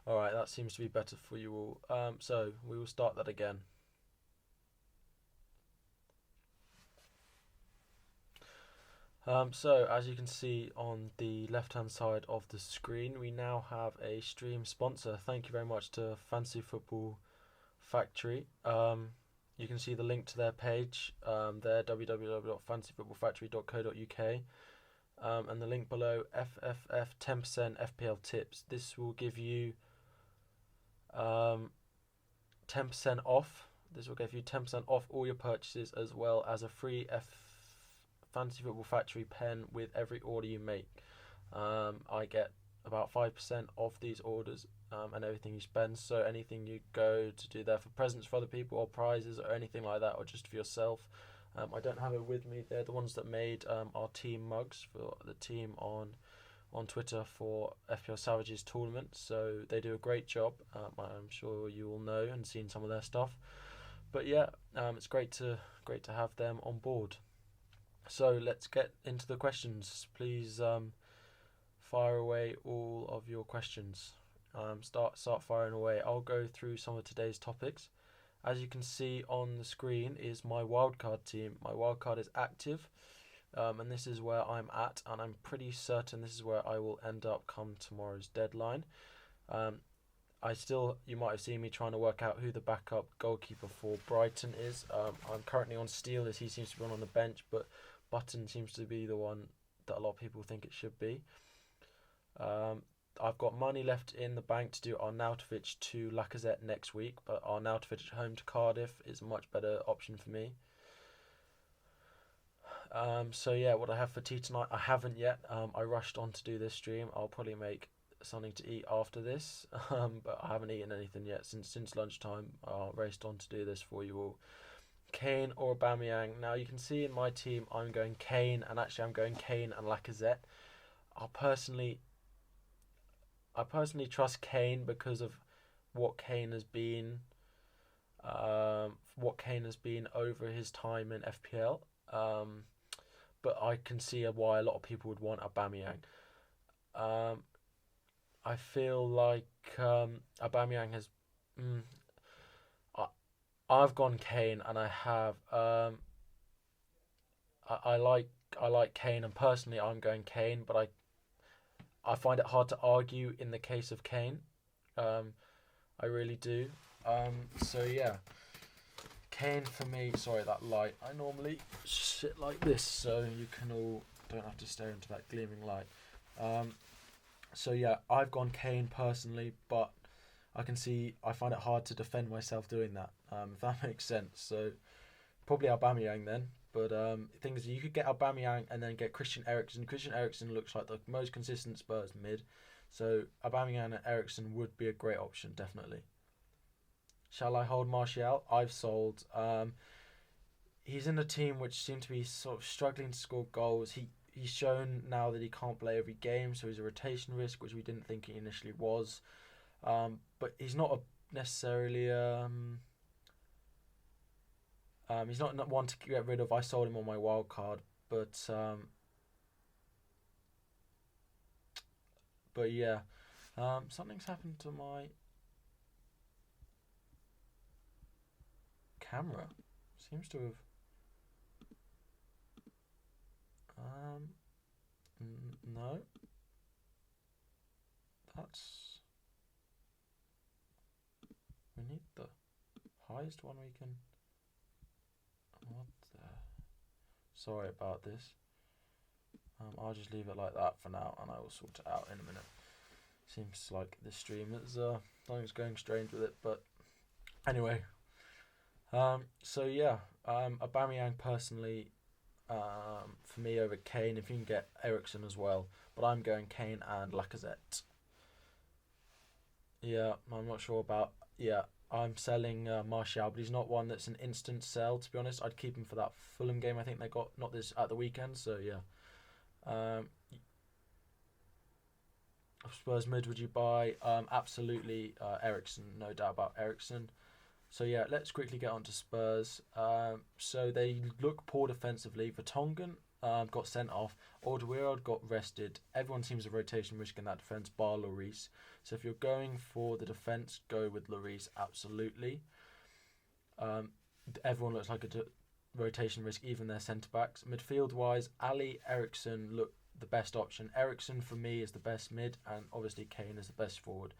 Alright, that seems to be better for you all. So we will start that again. So as you can see on the left hand side of the screen, we now have a stream sponsor. Thank you very much to Fantasy Football Factory. You can see the link to their page there, www.fantasyfootballfactory.co.uk, and the link below, FFF 10% FPL tips. This will give you 10% off. This will give you 10% off all your purchases, as well as a free Fantasy Football Factory pen with every order you make. I get about 5% of these orders and everything you spend. So anything you go to do there for presents for other people or prizes or anything like that, or just for yourself. I don't have it with me. They're the ones that made our team mugs for the team on Twitter for FPL Savages tournament. So they do a great job. I'm sure you all know and seen some of their stuff. But yeah, it's great to have them on board. So let's get into the questions. Please fire away all of your questions. Start firing away. I'll go through some of today's topics. As you can see on the screen is my wildcard team. My wildcard is active, and this is where I'm at, and I'm pretty certain this is where I will end up come tomorrow's deadline. You might have seen me trying to work out who the backup goalkeeper for Brighton is. I'm currently on Steele, as he seems to be on the bench, but Button seems to be the one that a lot of people think it should be. I've got money left in the bank to do Arnautovic to Lacazette next week, but Arnautovic at home to Cardiff is a much better option for me. So yeah, what I have for tea tonight, I haven't yet. I rushed on to do this stream. I'll probably make something to eat after this, but I haven't eaten anything yet since lunchtime. I raced on to do this for you all. Kane or Aubameyang. Now you can see in my team I'm going Kane, and actually I'm going Kane and Lacazette. I personally trust Kane because of what Kane has been over his time in FPL. But I can see why a lot of people would want Aubameyang. I feel like Aubameyang has. I've gone Kane, and I have. I like Kane, and personally, I'm going Kane. But I find it hard to argue in the case of Kane. I really do. So yeah, Kane for me. Sorry, that light. I normally sit like this, so you can all don't have to stare into that gleaming light. So yeah, I've gone Kane personally, but I find it hard to defend myself doing that, if that makes sense. So probably Aubameyang then. But the thing is, you could get Aubameyang and then get Christian Eriksen. Christian Eriksen looks like the most consistent Spurs mid. So Aubameyang and Eriksen would be a great option, definitely. Shall I hold Martial? I've sold. He's in a team which seemed to be sort of struggling to score goals. He's shown now that he can't play every game, so he's a rotation risk, which we didn't think he initially was. But he's not necessarily he's not one to get rid of. I sold him on my wild card, but yeah, something's happened to my camera. Seems to have no. We need the highest one we can. What the? Sorry about this. I'll just leave it like that for now, and I will sort it out in a minute. Seems like this stream is something's going strange with it, but anyway. So yeah, Aubameyang personally, for me over Kane. If you can get Eriksen as well, but I'm going Kane and Lacazette. Yeah, I'm not sure about. Yeah, I'm selling Martial, but he's not one that's an instant sell. To be honest, I'd keep him for that Fulham game. I think they got not this at the weekend. So yeah. Spurs mid, would you buy? Absolutely, Eriksen. No doubt about Eriksen. So yeah, let's quickly get on to Spurs. So they look poor defensively. Vertonghen got sent off. Alderweireld got rested. Everyone seems a rotation risk in that defence, bar Lloris. So if you're going for the defence, go with Lloris, absolutely. Everyone looks like a rotation risk, even their centre-backs. Midfield-wise, Ali, Ericsson look the best option. Ericsson, for me, is the best mid, and obviously Kane is the best forward.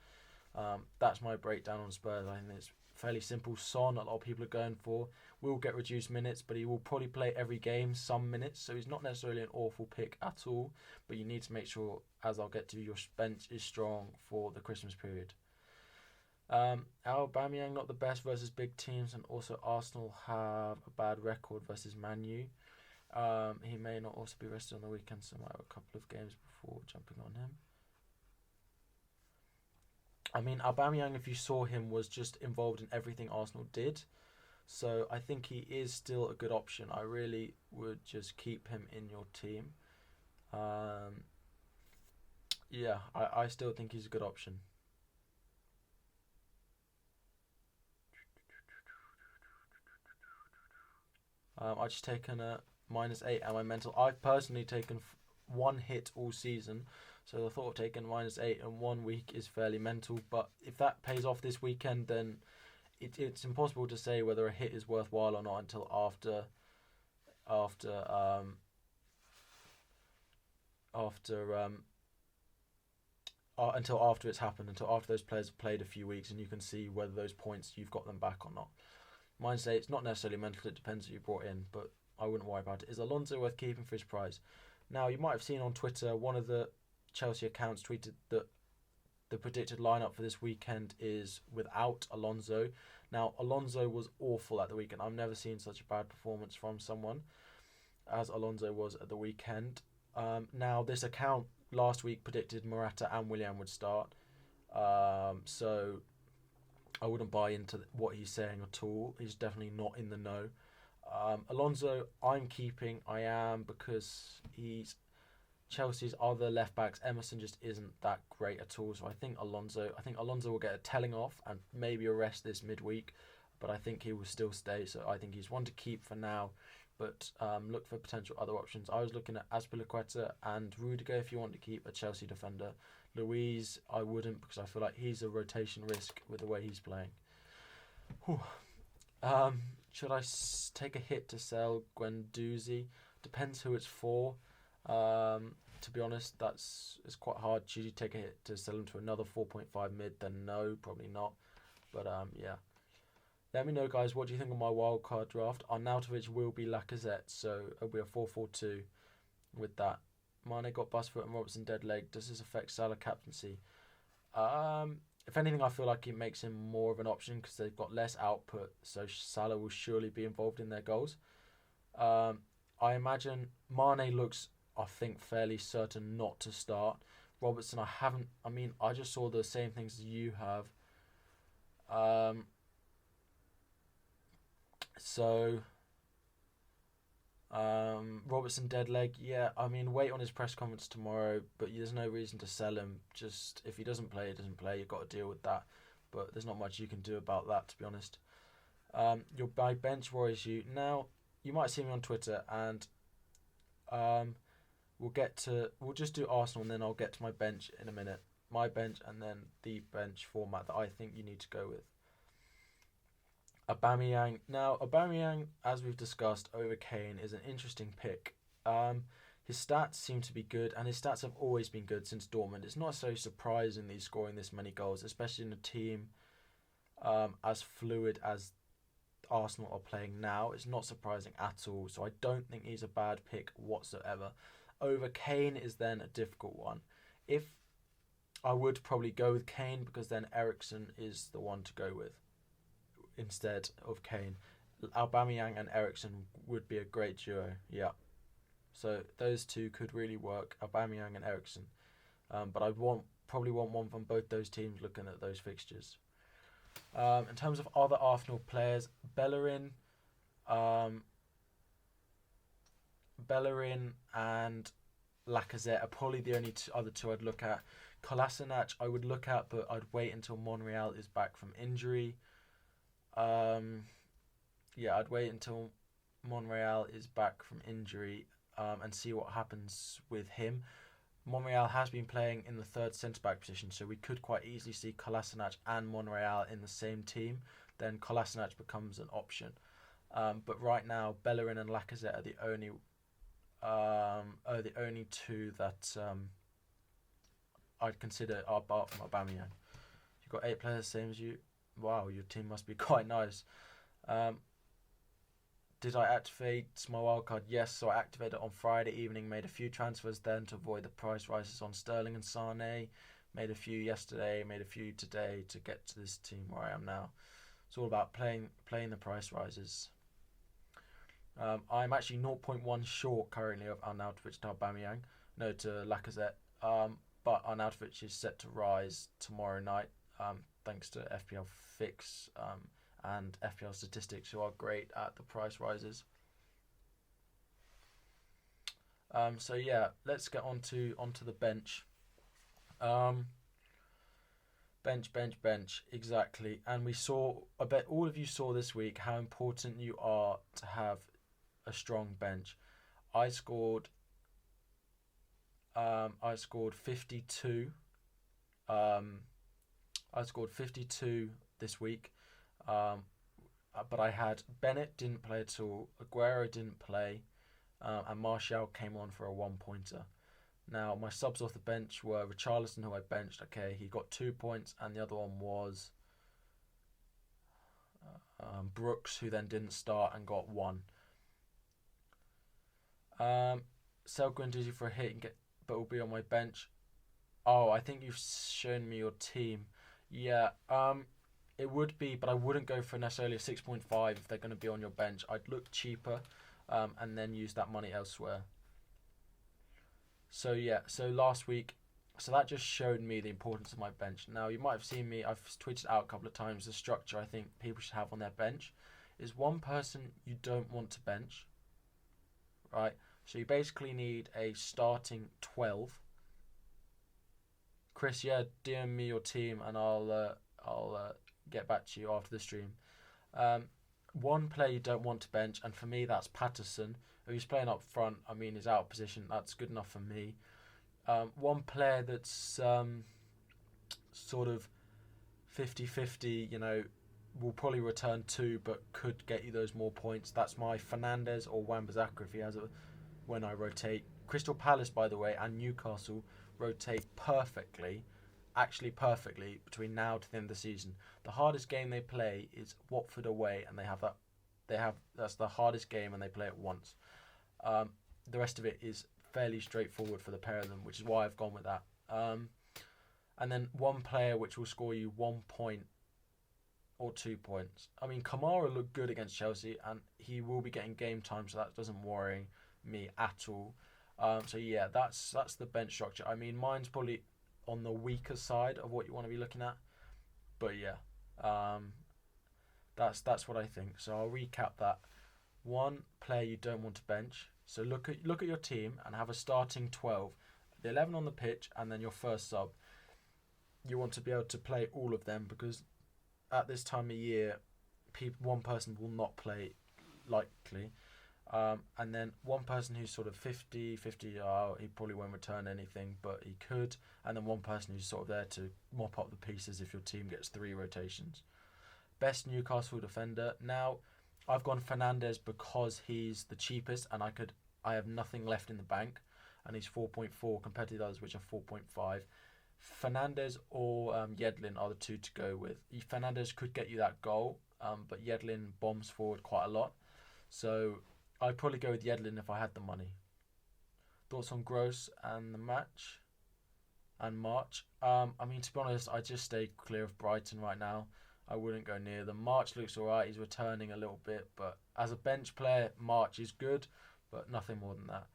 That's my breakdown on Spurs. I think it's fairly simple. Son, a lot of people are going for, will get reduced minutes, but he will probably play every game some minutes, so he's not necessarily an awful pick at all, but you need to make sure, as I'll get to, your bench is strong for the Christmas period. Aubameyang not the best versus big teams, and also Arsenal have a bad record versus Man U. He may not also be rested on the weekend, so I might have a couple of games before jumping on him. I mean, Aubameyang, if you saw him, was just involved in everything Arsenal did. So I think he is still a good option. I really would just keep him in your team. Yeah, I still think he's a good option. I've just taken a -8 and my mental. I've personally taken one hit all season, so the thought of taking -8 in 1 week is fairly mental. But if that pays off this weekend, then it's impossible to say whether a hit is worthwhile or not until until after it's happened, until after those players have played a few weeks, and you can see whether those points you've got them back or not. Mine say it's not necessarily mental, it depends who you brought in, but I wouldn't worry about it. Is Alonso worth keeping for his price? Now, you might have seen on Twitter, one of the Chelsea accounts tweeted that the predicted lineup for this weekend is without Alonso. Now, Alonso was awful at the weekend. I've never seen such a bad performance from someone as Alonso was at the weekend. Now, this account last week predicted Morata and Willian would start. So I wouldn't buy into what he's saying at all. He's definitely not in the know. Alonso, I'm keeping. I am, because he's Chelsea's other left backs. Emerson just isn't that great at all. So I think Alonso will get a telling off and maybe a rest this midweek, but I think he will still stay. So I think he's one to keep for now. But look for potential other options. I was looking at Azpilicueta and Rudiger if you want to keep a Chelsea defender. Luiz, I wouldn't, because I feel like he's a rotation risk with the way he's playing. Should I take a hit to sell Guendouzi? Depends who it's for. To be honest, it's quite hard. Should you take a hit to sell him to another 4.5 mid? Then no, probably not. But yeah. Let me know, guys, what do you think of my wildcard draft? Arnautovic will be Lacazette, so it'll be a 4-4-2 with that. Mane got bust foot and Robertson dead leg. Does this affect Salah captaincy? If anything, I feel like it makes him more of an option because they've got less output, so Salah will surely be involved in their goals. I imagine Mane looks, I think, fairly certain not to start. Robertson, I just saw the same things as you have. Robertson dead leg, yeah. Wait on his press conference tomorrow, but there's no reason to sell him. Just if he doesn't play, he doesn't play. You've got to deal with that. But there's not much you can do about that, to be honest. Your buy bench worries you. Now, you might see me on Twitter, and we'll just do Arsenal, and then I'll get to my bench in a minute. My bench, and then the bench format that I think you need to go with. Aubameyang. Now, Aubameyang, as we've discussed, over Kane is an interesting pick. His stats seem to be good, and his stats have always been good since Dortmund. It's not so surprising that he's scoring this many goals, especially in a team as fluid as Arsenal are playing now. It's not surprising at all, so I don't think he's a bad pick whatsoever. Over Kane is then a difficult one. If I would probably go with Kane, because then Ericsson is the one to go with instead of Kane. Aubameyang and Ericsson would be a great duo, yeah. So those two could really work, Aubameyang and Ericsson. But I'd probably want one from both those teams looking at those fixtures. In terms of other Arsenal players, Bellerin and Lacazette are probably the only other two I'd look at. Kolasinac I would look at, but I'd wait until Monreal is back from injury. I'd wait until Monreal is back from injury and see what happens with him. Monreal has been playing in the third centre-back position, so we could quite easily see Kolasinac and Monreal in the same team. Then Kolasinac becomes an option. But right now, Bellerin and Lacazette are the only two that I'd consider apart from Aubameyang. You've got 8 players, same as you. Wow, your team must be quite nice. Did I activate my wildcard? Yes, so I activated it on Friday evening, made a few transfers then to avoid the price rises on Sterling and Sane. Made a few yesterday, made a few today to get to this team where I am now. It's all about playing the price rises. I'm actually 0.1 short currently of Arnautovic to Aubameyang, no, to Lacazette. But Arnautovic is set to rise tomorrow night, thanks to FPL Fix and FPL Statistics, who are great at the price rises. So yeah, let's get onto the bench. Bench, exactly. And we saw, I bet all of you saw this week how important you are to have a strong bench. I scored 52. I scored 52 this week. But I had Bennett didn't play at all, Aguero didn't play, and Martial came on for a 1-pointer. Now, my subs off the bench were Richarlison, who I benched. Okay, he got 2 points, and the other one was Brooks, who then didn't start and got 1. Sell Guendouzi for a hit, but will be on my bench. Oh, I think you've shown me your team. Yeah, it would be, but I wouldn't go for necessarily a 6.5 if they're going to be on your bench. I'd look cheaper, and then use that money elsewhere. So yeah, so last week, so that just showed me the importance of my bench. Now, you might have seen me, I've tweeted out a couple of times, the structure I think people should have on their bench is one person you don't want to bench, right? So you basically need a starting 12. Chris, yeah, DM me your team and I'll get back to you after the stream. One player you don't want to bench, and for me that's Patterson. If he's playing up front, I mean, he's out of position. That's good enough for me. One player that's sort of 50-50, will probably return 2, but could get you those more points. That's my Fernandes or Wan-Bissaka if he has it when I rotate. Crystal Palace, by the way, and Newcastle rotate perfectly, actually perfectly, between now to the end of the season. The hardest game they play is Watford away, and that's the hardest game, and they play it once. The rest of it is fairly straightforward for the pair of them, which is why I've gone with that. And then one player which will score you 1 point or 2 points. I mean, Kamara looked good against Chelsea, and he will be getting game time, so that doesn't worry me at all. So yeah, that's the bench structure. I mean, mine's probably on the weaker side of what you want to be looking at, but yeah, that's what I think. So I'll recap that. One player you don't want to bench. So look at your team and have a starting 12, the 11 on the pitch, and then your first sub. You want to be able to play all of them, because at this time of year, one person will not play likely. And then one person who's sort of 50, he probably won't return anything, but he could. And then one person who's sort of there to mop up the pieces if your team gets 3 rotations. Best Newcastle defender. Now, I've gone Fernandes because he's the cheapest, and I have nothing left in the bank, and he's 4.4 compared to the others, which are 4.5. Fernandes or Yedlin are the two to go with. Fernandes could get you that goal, but Yedlin bombs forward quite a lot. So I'd probably go with Yedlin if I had the money. Thoughts on Gross and the match and March? I mean, to be honest, I just stay clear of Brighton right now. I wouldn't go near them. March looks alright. He's returning a little bit, but as a bench player, March is good, but nothing more than that.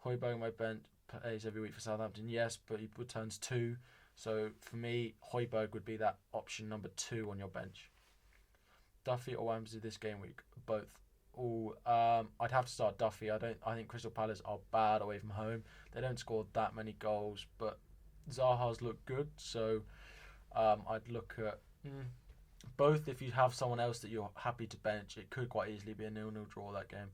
Højbjerg, my bench, plays every week for Southampton, yes, but he returns 2. So for me, Højbjerg would be that option number 2 on your bench. Duffy or Wamsley this game week? Both. I'd have to start Duffy. I think Crystal Palace are bad away from home. They don't score that many goals, but Zaha's look good, so I'd look at both. If you have someone else that you're happy to bench, it could quite easily be a 0-0 draw that game.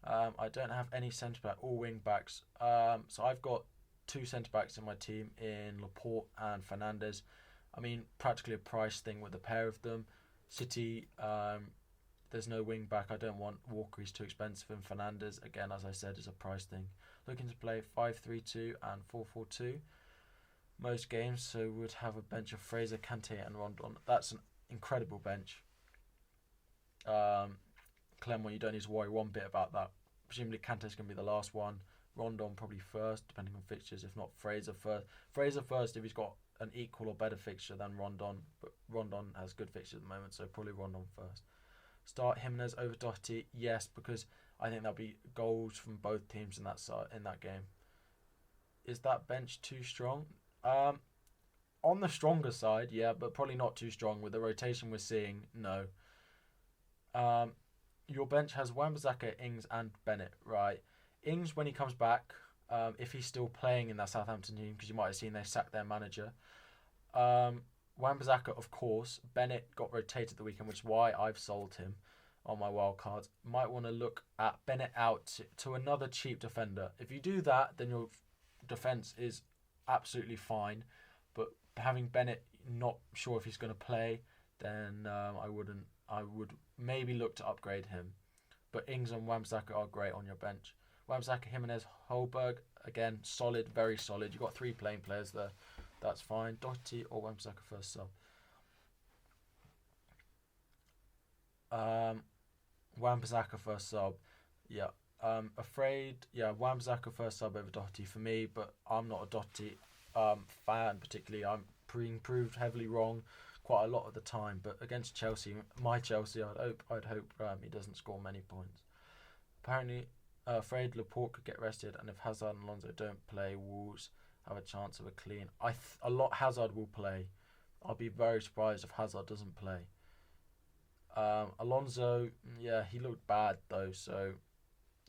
I don't have any centre back or wing backs. So I've got two centre-backs in my team in Laporte and Fernandes. I mean, practically a price thing with the pair of them. City, there's no wing back. I don't want Walker, he's too expensive. And Fernandes, again, as I said, is a price thing. Looking to play 5-3-2 and 4-4-2 most games, so we would have a bench of Fraser, Kante and Rondon. That's an incredible bench. Clermont, you don't need to worry one bit about that. Presumably Kante's going to be the last one. Rondon probably first, depending on fixtures. If not, Fraser first. Fraser first if he's got an equal or better fixture than Rondon. But Rondon has good fixture at the moment, so probably Rondon first. Start Jimenez over Doherty, yes, because I think there'll be goals from both teams in that game. Is that bench too strong? On the stronger side, yeah, but probably not too strong with the rotation we're seeing. No. Your bench has Wan-Bissaka, Ings, and Bennett, right? Ings, when he comes back, if he's still playing in that Southampton team, because you might have seen they sacked their manager. Wan-Bissaka, of course. Bennett got rotated the weekend, which is why I've sold him on my wild cards. Might want to look at Bennett out to another cheap defender. If you do that, then your defence is absolutely fine. But having Bennett not sure if he's going to play, then I would maybe look to upgrade him. But Ings and Wan-Bissaka are great on your bench. Wan-Bissaka, Jimenez, Holberg, again, solid, very solid. You've got 3 playing players there. That's fine. Doherty or Wan-Bissaka first sub. Wan-Bissaka first sub. Yeah. Wan-Bissaka first sub over Doherty for me, but I'm not a Doherty fan particularly. I'm being proved heavily wrong quite a lot of the time, but against Chelsea, my Chelsea, I'd hope he doesn't score many points. Apparently, afraid Laporte could get rested, and if Hazard and Alonso don't play, Wolves have a chance of a clean. Hazard will play. I'll be very surprised if Hazard doesn't play. Alonso, yeah, he looked bad though, so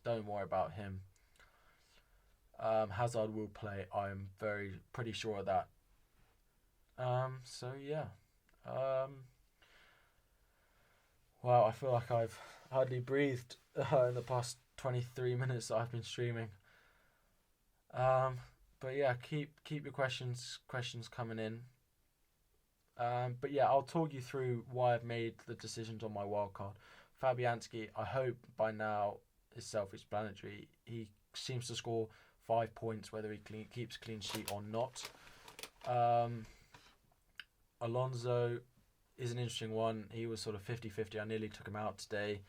don't worry about him. Hazard will play. I'm pretty sure of that. So yeah. Wow, I feel like I've hardly breathed in the past 23 minutes that I've been streaming. But yeah, keep your questions coming in. But yeah, I'll talk you through why I've made the decisions on my wildcard. Fabianski, I hope by now is self-explanatory. He seems to score 5 points whether he keeps a clean sheet or not. Alonso is an interesting one. He was sort of 50-50. I nearly took him out today,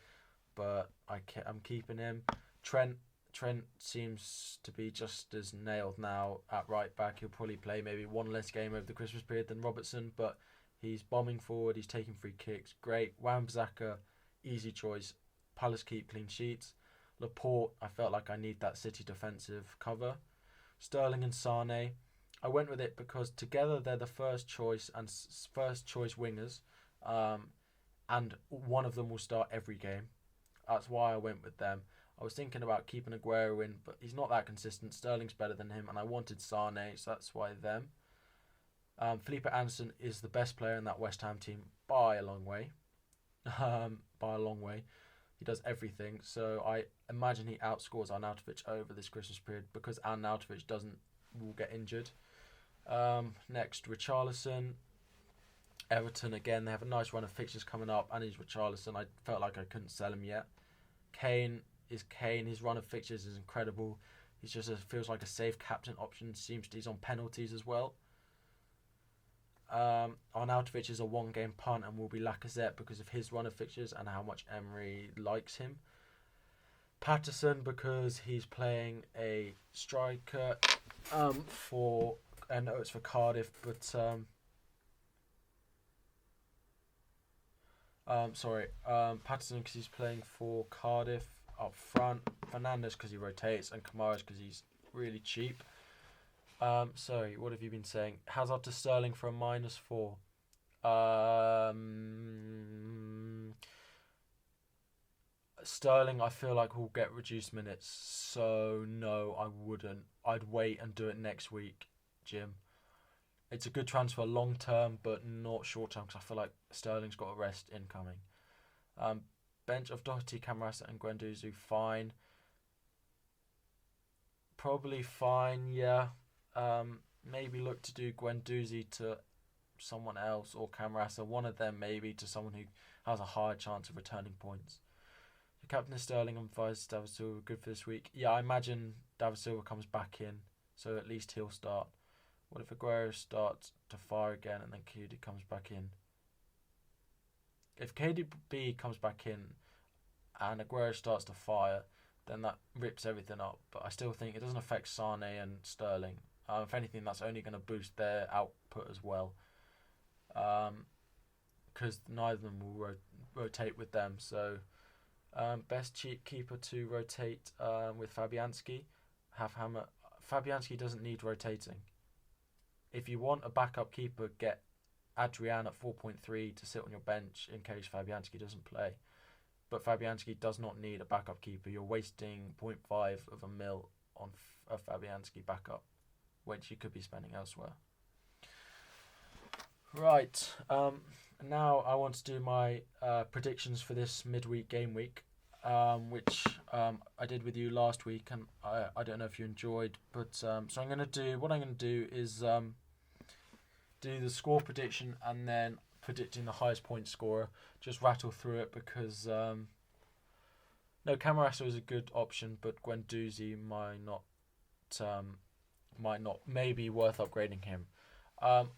but I'm keeping him. Trent seems to be just as nailed now at right back. He'll probably play maybe one less game over the Christmas period than Robertson, but he's bombing forward. He's taking free kicks. Great. Wan-Bissaka, easy choice. Palace keep clean sheets. Laporte, I felt like I need that City defensive cover. Sterling and Sane, I went with it because together they're the first choice wingers, and one of them will start every game. That's why I went with them. I was thinking about keeping Aguero in, but he's not that consistent. Sterling's better than him, and I wanted Sane, so that's why them. Felipe Anderson is the best player in that West Ham team by a long way. He does everything, so I imagine he outscores Arnautovic over this Christmas period because Arnautovic will get injured. Next, Richarlison. Everton, again, they have a nice run of fixtures coming up, and he's Richarlison. I felt like I couldn't sell him yet. Kane. His run of fixtures is incredible. He's just feels like a safe captain option. Seems he's on penalties as well. Arnautovic is a one-game punt and will be Lacazette because of his run of fixtures and how much Emery likes him. Patterson because he's playing a striker for... I know it's for Cardiff, but... Patterson because he's playing for Cardiff up front. Fernandes because he rotates, and Kamara's because he's really cheap. Sorry, what have you been saying? Hazard to Sterling for a -4. Sterling, I feel like will get reduced minutes, so no, I wouldn't. I'd wait and do it next week, Jim. It's a good transfer long term, but not short term because I feel like Sterling's got a rest incoming. Bench of Doherty, Camarasa, and Guendouzi, fine. Probably fine, yeah. maybe look to do Guendouzi to someone else, or Camarasa, one of them maybe, to someone who has a higher chance of returning points. Your captain is Sterling and vice David Silva, good for this week. Yeah, I imagine David Silva comes back in, so at least he'll start. What if Aguero starts to fire again and then KDB comes back in? If KDB comes back in and Aguero starts to fire, then that rips everything up. But I still think it doesn't affect Sane and Sterling. If anything, that's only going to boost their output as well. Because neither of them will rotate with them. So best cheap keeper to rotate with Fabianski. Have Hammer. Fabianski doesn't need rotating. If you want a backup keeper, get Adrian at 4.3 to sit on your bench in case Fabianski doesn't play. But Fabianski does not need a backup keeper. You're wasting 0.5 of a mil on a Fabianski backup, which you could be spending elsewhere. Right, now I want to do my predictions for this midweek game week, which I did with you last week, and I don't know if you enjoyed, but so what I'm going to do is do the score prediction and then predicting the highest point scorer. Just rattle through it because no, Camarasa is a good option, but Guendouzi may be worth upgrading him.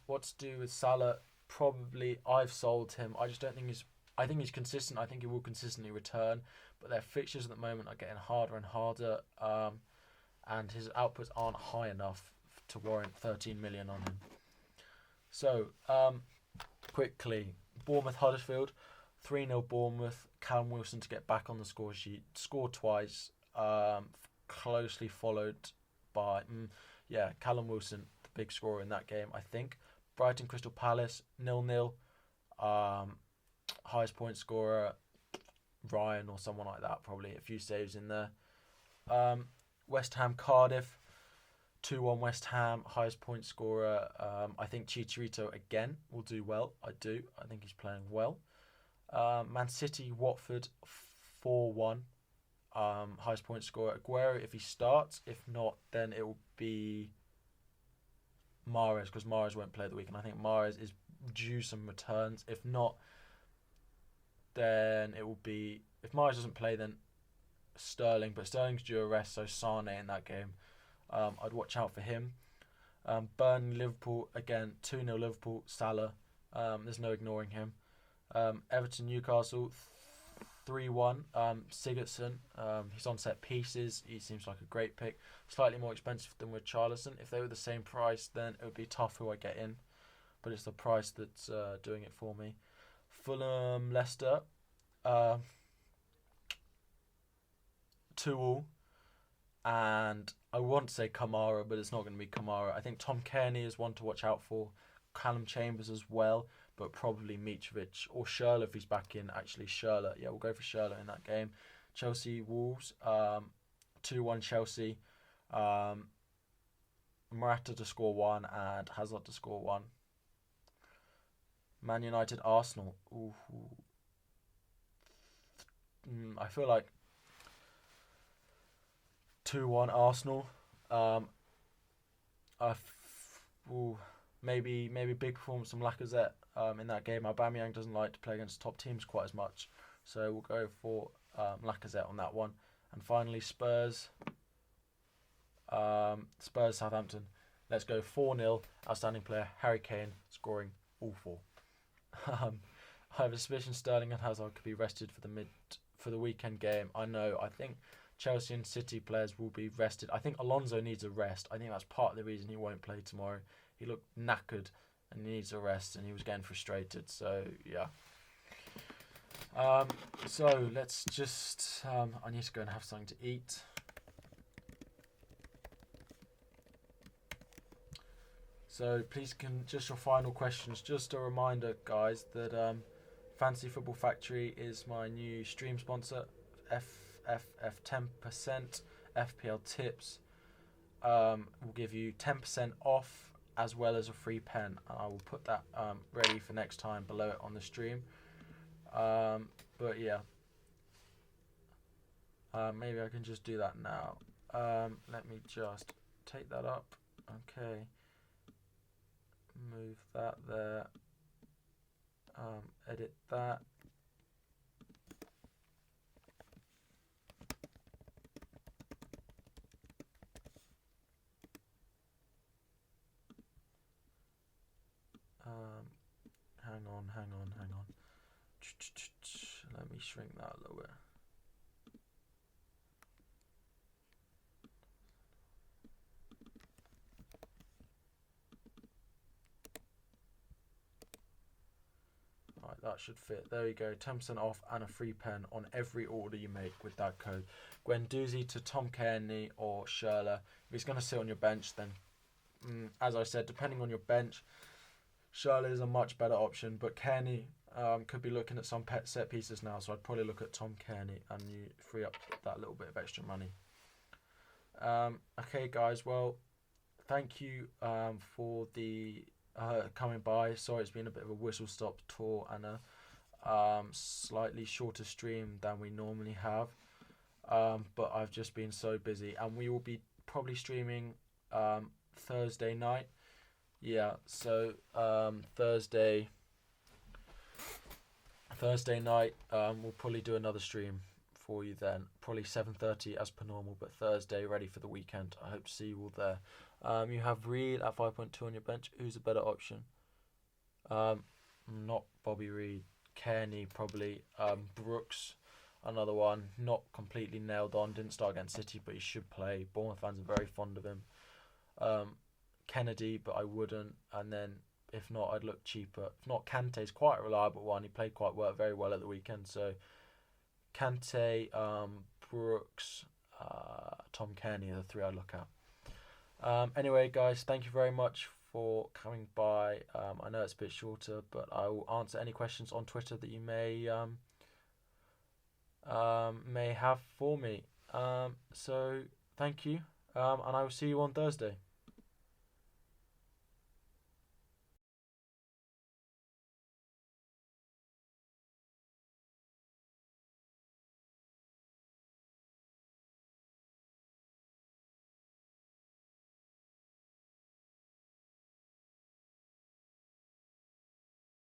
What to do with Salah? Probably I've sold him. I just don't think I think he's consistent. I think he will consistently return, but their fixtures at the moment are getting harder and harder, and his outputs aren't high enough to warrant 13 million on him. So, quickly, Bournemouth Huddersfield, 3-0 Bournemouth. Callum Wilson to get back on the score sheet, scored twice, closely followed by Callum Wilson, the big scorer in that game, I think. Brighton Crystal Palace 0-0. Highest point scorer Ryan or someone like that, probably a few saves in there. West Ham Cardiff 2-1 West Ham, highest point scorer. I think Chicharito again will do well. I think he's playing well. Man City Watford 4-1. Highest point scorer Aguero if he starts. If not, then it will be Mahrez, because Mahrez won't play the week, and I think Mahrez is due some returns. If not, then it will be, if Mahrez doesn't play, then Sterling, but Sterling's due a rest, so Sane in that game. I'd watch out for him. Burnley Liverpool again, 2-0 Liverpool. Salah, there's no ignoring him. Everton Newcastle 3-1. Sigurdsson, he's on set pieces. He seems like a great pick. Slightly more expensive than with Richarlison. If they were the same price, then it would be tough who I get in. But it's the price that's doing it for me. Fulham Leicester 2-2. And I want to say Kamara, but it's not going to be Kamara. I think Tom Kearney is one to watch out for. Callum Chambers as well, but probably Mitrovic or Schürrle if he's back in. Actually, Schürrle. Yeah, we'll go for Schürrle in that game. Chelsea Wolves 2-1 Chelsea. Morata to score 1 and Hazard to score 1. Man United Arsenal. Ooh. I feel like 2-1 Arsenal. Maybe big performance from Lacazette in that game. Aubameyang doesn't like to play against top teams quite as much, so we'll go for Lacazette on that one. And finally Spurs Southampton. Let's go 4-0. Outstanding player Harry Kane scoring all 4. I have a suspicion Sterling and Hazard could be rested for the weekend game. I think Chelsea and City players will be rested. I think Alonso needs a rest. I think that's part of the reason he won't play tomorrow. He looked knackered and he needs a rest, and he was getting frustrated. So yeah. So let's just. I need to go and have something to eat. So please, just your final questions. Just a reminder, guys, that Fantasy Football Factory is my new stream sponsor. FFF 10%, FPLTIPZ will give you 10% off as well as a free pen. I will put that ready for next time below it on the stream. But yeah, maybe I can just do that now. Let me just take that up. Okay, move that there. Edit that. Hang on. Let me shrink that a little bit. Right, that should fit. There you go. 10% off and a free pen on every order you make with that code. Guendouzi to Tom Kearney or Schürrle. If he's going to sit on your bench, then as I said, depending on your bench, Schürrle is a much better option, but Kearney could be looking at some set pieces now, so I'd probably look at Tom Kearney and you free up that little bit of extra money. Okay, guys, well, thank you for the coming by. Sorry, it's been a bit of a whistle-stop tour and a slightly shorter stream than we normally have, but I've just been so busy, and we will be probably streaming Thursday night. Yeah, so Thursday night we'll probably do another stream for you then, probably 7:30 as per normal, but Thursday ready for the weekend. I hope to see you all there. You have Reed at 5.2 on your bench. Who's a better option? Not Bobby Reed. Kearney probably. Brooks, another one. Not completely nailed on. Didn't start against City, but he should play. Bournemouth fans are very fond of him. Kennedy, but I wouldn't. And then if not, I'd look cheaper. If not, Kante's quite a reliable one. He played very well at the weekend. So Kante, Brooks, Tom Kearney are the three I look at. Anyway, guys, thank you very much for coming by. I know it's a bit shorter, but I will answer any questions on Twitter that you may have for me. So thank you, and I will see you on Thursday.